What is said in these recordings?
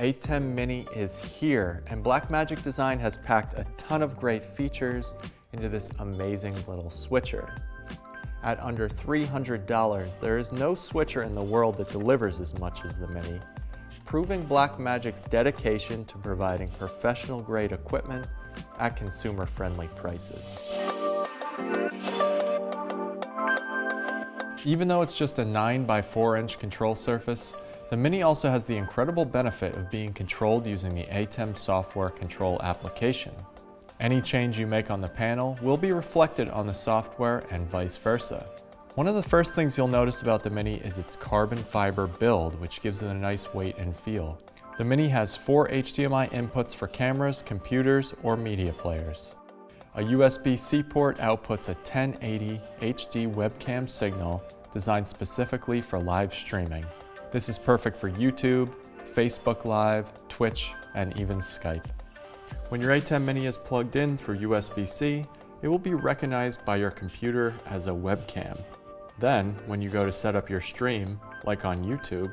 ATEM Mini is here, and Blackmagic Design has packed a ton of great features into this amazing little switcher. At under $300, there is no switcher in the world that delivers as much as the Mini, proving Blackmagic's dedication to providing professional-grade equipment at consumer-friendly prices. Even though it's just a 9 by 4 inch control surface, the Mini also has the incredible benefit of being controlled using the ATEM software control application. Any change you make on the panel will be reflected on the software and vice versa. One of the first things you'll notice about the Mini is its carbon fiber build, which gives it a nice weight and feel. The Mini has 4 HDMI inputs for cameras, computers, or media players. A USB-C port outputs a 1080 HD webcam signal designed specifically for live streaming. This is perfect for YouTube, Facebook Live, Twitch, and even Skype. When your ATEM Mini is plugged in through USB-C, it will be recognized by your computer as a webcam. Then, when you go to set up your stream, like on YouTube,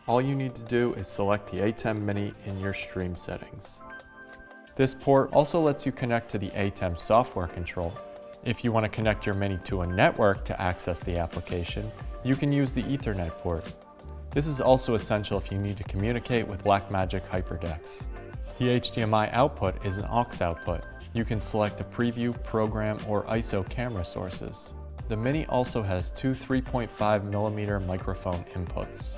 all you need to do is select the ATEM Mini in your stream settings. This port also lets you connect to the ATEM software control. If you want to connect your Mini to a network to access the application, you can use the Ethernet port. This is also essential if you need to communicate with Blackmagic HyperDecks. The HDMI output is an aux output. You can select a preview, program, or ISO camera sources. The Mini also has two 3.5mm microphone inputs.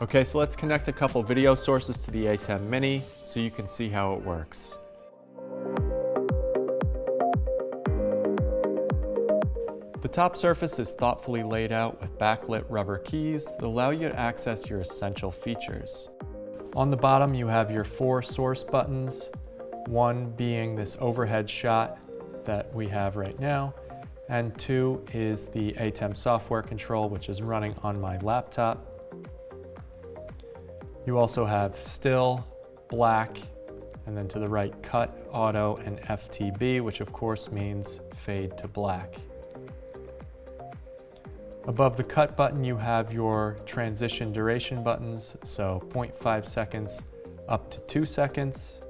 Okay, so let's connect a couple video sources to the ATEM Mini so you can see how it works. The top surface is thoughtfully laid out with backlit rubber keys that allow you to access your essential features. On the bottom you have your 4 source buttons, one being this overhead shot that we have right now, and 2 is the ATEM software control, which is running on my laptop. You also have still, black, and then to the right cut, auto, and FTB, which of course means fade to black. Above the cut button you have your transition duration buttons, so 0.5 seconds up to 2 seconds.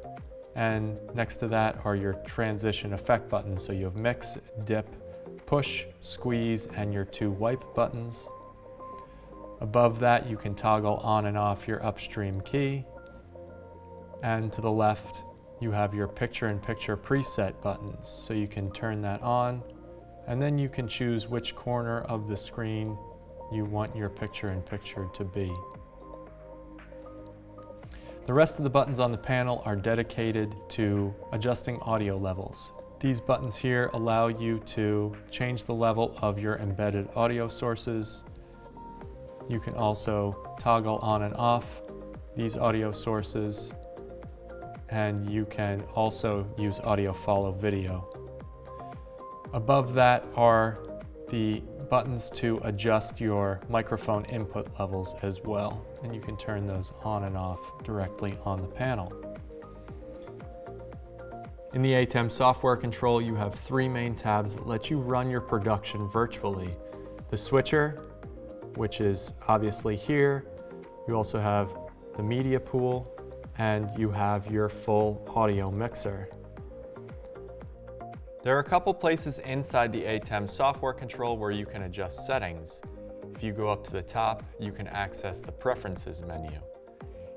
And next to that are your transition effect buttons, so you have mix, dip, push, squeeze, and your 2 wipe buttons. Above that you can toggle on and off your upstream key. And to the left you have your picture-in-picture preset buttons, so you can turn that on, and then you can choose which corner of the screen you want your picture-in-picture to be. The rest of the buttons on the panel are dedicated to adjusting audio levels. These buttons here allow you to change the level of your embedded audio sources. You can also toggle on and off these audio sources, and you can also use audio follow video. Above that are the buttons to adjust your microphone input levels as well, and you can turn those on and off directly on the panel. In the ATEM software control, you have 3 main tabs that let you run your production virtually. The switcher, which is obviously here. You also have the media pool, and you have your full audio mixer. There are a couple places inside the ATEM software control where you can adjust settings. If you go up to the top, you can access the Preferences menu.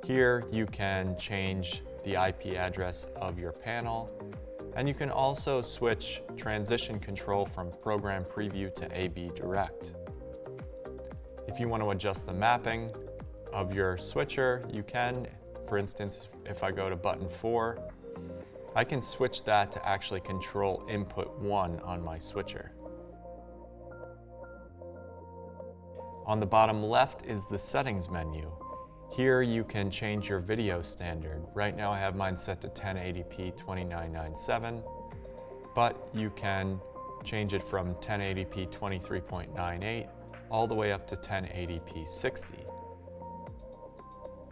Here you can change the IP address of your panel, and you can also switch transition control from Program Preview to AB Direct. If you want to adjust the mapping of your switcher, you can. For instance, if I go to button 4, I can switch that to actually control input 1 on my switcher. On the bottom left is the settings menu. Here you can change your video standard. Right now I have mine set to 1080p 2997, but you can change it from 1080p 23.98 all the way up to 1080p 60.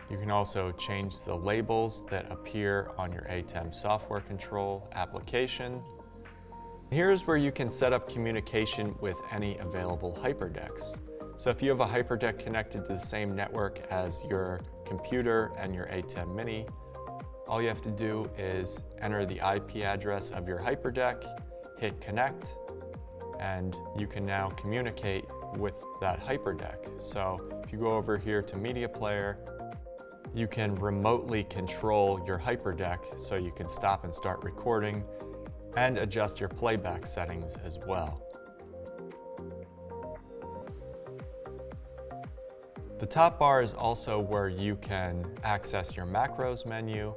You can also change the labels that appear on your ATEM software control application. Here's where you can set up communication with any available HyperDecks. So if you have a HyperDeck connected to the same network as your computer and your ATEM Mini, all you have to do is enter the IP address of your HyperDeck, hit connect, and you can now communicate with that HyperDeck. So if you go over here to Media Player, you can remotely control your HyperDeck so you can stop and start recording and adjust your playback settings as well. The top bar is also where you can access your macros menu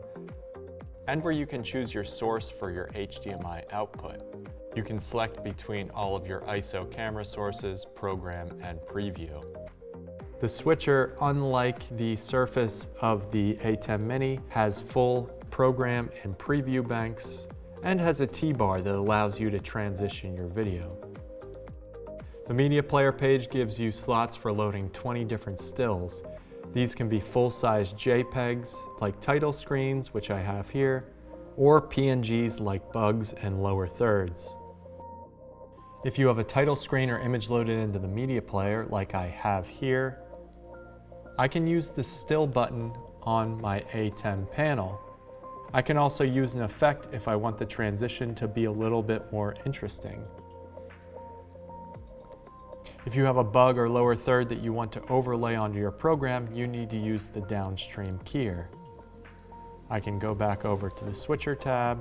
and where you can choose your source for your HDMI output. You can select between all of your ISO camera sources, program, and preview. The switcher, unlike the surface of the ATEM Mini, has full program and preview banks and has a T-bar that allows you to transition your video. The media player page gives you slots for loading 20 different stills. These can be full-size JPEGs like title screens, which I have here, or PNGs like bugs and lower thirds. If you have a title screen or image loaded into the media player like I have here, I can use the still button on my ATEM panel. I can also use an effect if I want the transition to be a little bit more interesting. If you have a bug or lower third that you want to overlay onto your program, you need to use the downstream keyer. I can go back over to the switcher tab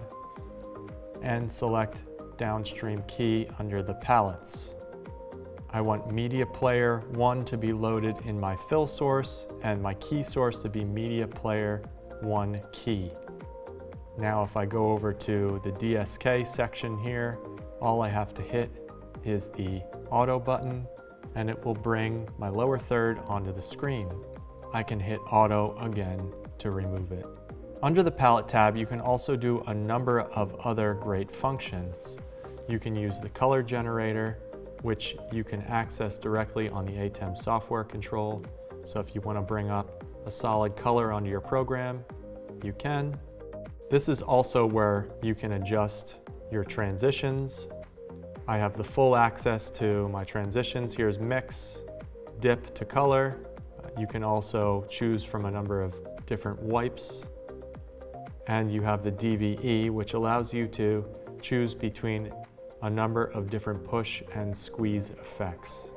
and select downstream key under the palettes. I want media player 1 to be loaded in my fill source and my key source to be media player 1 key. Now if I go over to the DSK section here, all I have to hit is the auto button and it will bring my lower third onto the screen. I can hit auto again to remove it. Under the palette tab, you can also do a number of other great functions. You can use the color generator, which you can access directly on the ATEM software control. So if you want to bring up a solid color onto your program, you can. This is also where you can adjust your transitions. I have the full access to my transitions. Here's mix, dip to color. You can also choose from a number of different wipes. And you have the DVE, which allows you to choose between a number of different push and squeeze effects.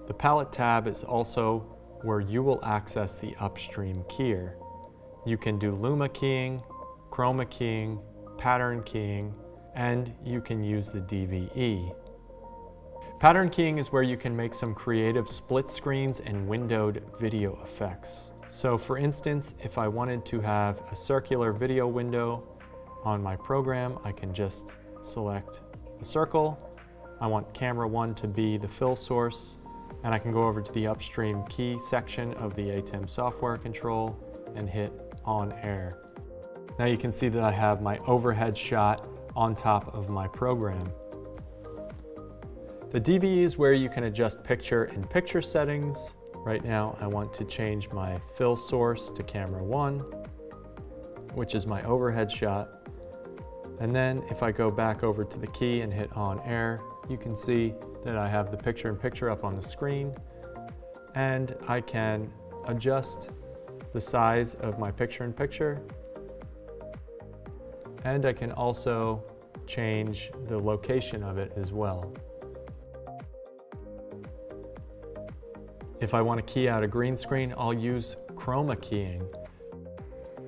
The palette tab is also where you will access the upstream keyer. You can do luma keying, chroma keying, pattern keying, and you can use the DVE. Pattern keying is where you can make some creative split screens and windowed video effects. So for instance, if I wanted to have a circular video window on my program, I can just select a circle. I want camera 1 to be the fill source, and I can go over to the upstream key section of the ATEM software control and hit on air. Now you can see that I have my overhead shot on top of my program. The DVE is where you can adjust picture-in-picture settings. Right now I want to change my fill source to camera 1, which is my overhead shot. And then if I go back over to the key and hit on air, you can see that I have the picture-in-picture up on the screen, and I can adjust the size of my picture-in-picture, and I can also change the location of it as well. If I want to key out a green screen, I'll use chroma keying.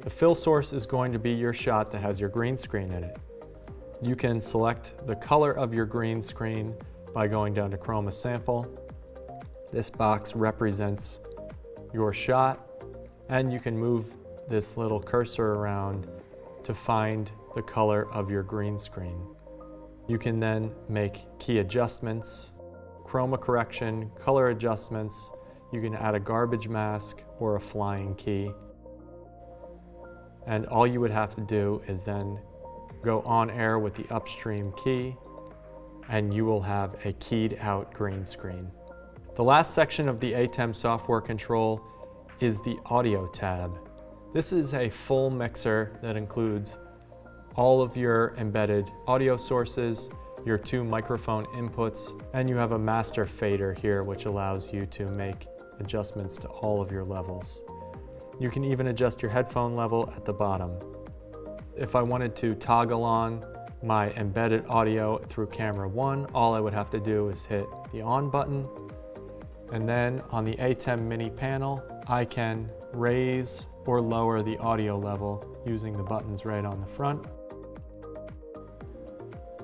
The fill source is going to be your shot that has your green screen in it. You can select the color of your green screen by going down to chroma sample. This box represents your shot, and you can move this little cursor around to find the color of your green screen. You can then make key adjustments, chroma correction, color adjustments. You can add a garbage mask or a flying key. And all you would have to do is then go on air with the upstream key, and you will have a keyed out green screen. The last section of the ATEM software control is the audio tab. This is a full mixer that includes all of your embedded audio sources, your 2 microphone inputs, and you have a master fader here which allows you to make adjustments to all of your levels. You can even adjust your headphone level at the bottom. If I wanted to toggle on my embedded audio through camera 1, all I would have to do is hit the on button. And then on the ATEM Mini panel, I can raise or lower the audio level using the buttons right on the front.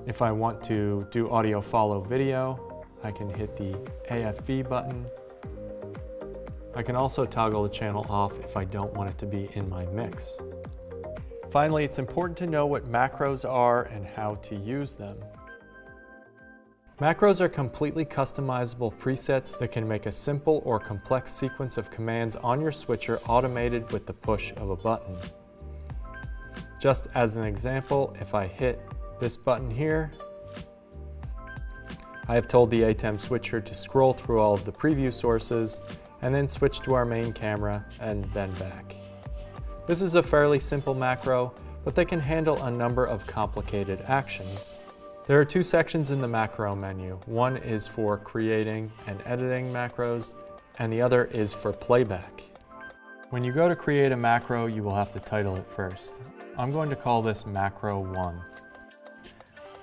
If I want to do audio follow video, I can hit the AFV button. I can also toggle the channel off if I don't want it to be in my mix. Finally, it's important to know what macros are and how to use them. Macros are completely customizable presets that can make a simple or complex sequence of commands on your switcher automated with the push of a button. Just as an example, if I hit this button here, I have told the ATEM switcher to scroll through all of the preview sources and then switch to our main camera and then back. This is a fairly simple macro, but they can handle a number of complicated actions. There are two sections in the macro menu. One is for creating and editing macros, and the other is for playback. When you go to create a macro, you will have to title it first. I'm going to call this Macro 1.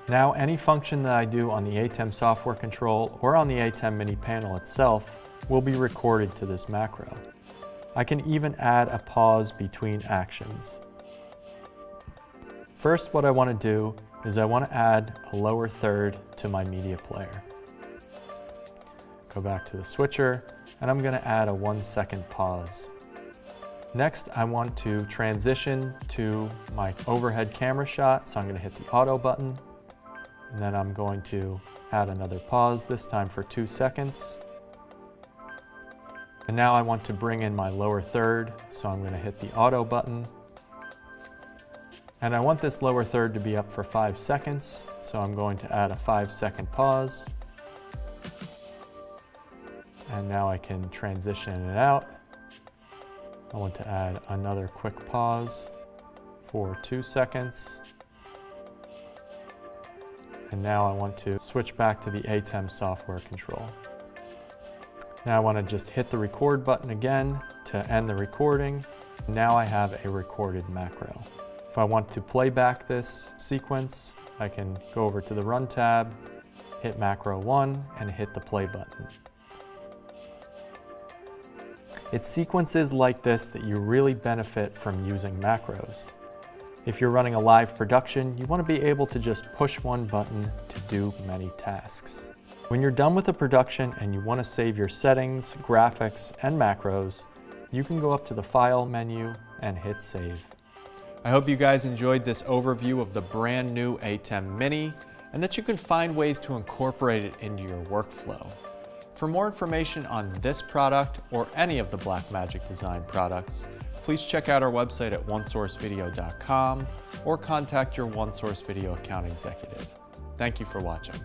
Now, any function that I do on the ATEM software control or on the ATEM Mini panel itself will be recorded to this macro. I can even add a pause between actions. First, what I want to do is I want to add a lower third to my media player. Go back to the switcher, and I'm going to add a 1-second pause. Next, I want to transition to my overhead camera shot, so I'm going to hit the auto button, and then I'm going to add another pause, this time for 2 seconds. And now I want to bring in my lower third, so I'm going to hit the auto button. And I want this lower third to be up for 5 seconds, so I'm going to add a 5-second pause. And now I can transition it out. I want to add another quick pause for 2 seconds. And now I want to switch back to the ATEM software control. Now I want to just hit the record button again to end the recording. Now I have a recorded macro. If I want to play back this sequence, I can go over to the Run tab, hit Macro 1, and hit the play button. It's sequences like this that you really benefit from using macros. If you're running a live production, you want to be able to just push one button to do many tasks. When you're done with a production and you want to save your settings, graphics, and macros, you can go up to the File menu and hit Save. I hope you guys enjoyed this overview of the brand new ATEM Mini and that you can find ways to incorporate it into your workflow. For more information on this product or any of the Blackmagic Design products, please check out our website at onesourcevideo.com or contact your OneSource Video account executive. Thank you for watching.